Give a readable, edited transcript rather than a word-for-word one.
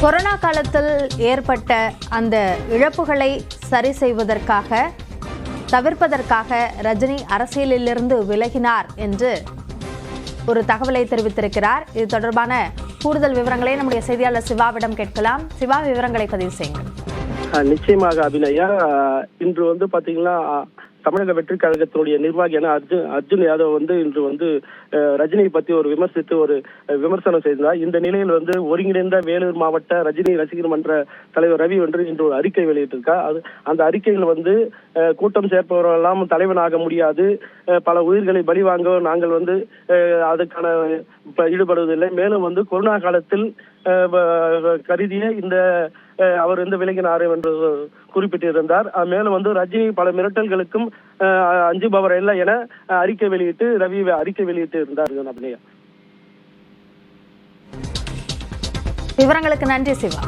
Corona காலத்தில் ஏற்பட்ட அந்த இழப்புகளை சரி செய்வதற்காக தவிர்ப்பதற்காக ரஜினி அரசியலிலிருந்து விலகினார் என்று ஒரு தகவலை தெரிவித்திருக்கிறார். இது தொடர்பான கூடுதல் விவரங்களை நம்முடைய செய்தியாளர் சிவாவிடம் கேட்கலாம். சிவா, விவரங்களை பதிவு செய்யுங்கள். நிச்சயமாக அபிநயா, இன்று பாத்தீங்கன்னா தமிழக வெற்றி கழகத்தினுடைய நிர்வாகியான அர்ஜுன் யாதவ் இன்று ரஜினியை பத்தி விமர்சித்து ஒரு விமர்சனம் செய்தார். இந்த நிலையில் ஒருங்கிணைந்த வேலூர் மாவட்ட ரஜினி ரசிகர் மன்ற தலைவர் ரவி இன்று ஒரு அறிக்கை வெளியிட்டிருக்கார். அந்த அறிக்கையில் கூட்டம் சேர்ப்பவரெல்லாம் தலைவனாக முடியாது, பல உயிர்களை பலி வாங்க நாங்கள் அதுக்கான ஈடுபடுவதில்லை. மேலும் கொரோனா காலத்தில் கருதிய இந்த அவர் விலகினார் என்று குறிப்பிட்டிருந்தார். மேலும் ரஜினி பல மிரட்டல்களுக்கும் அஞ்சுபவர் இல்லை என அறிக்கை வெளியிட்டு ரவி அறிக்கை வெளியிட்டு இருந்தார். விவரங்களுக்கு நன்றி சிவா.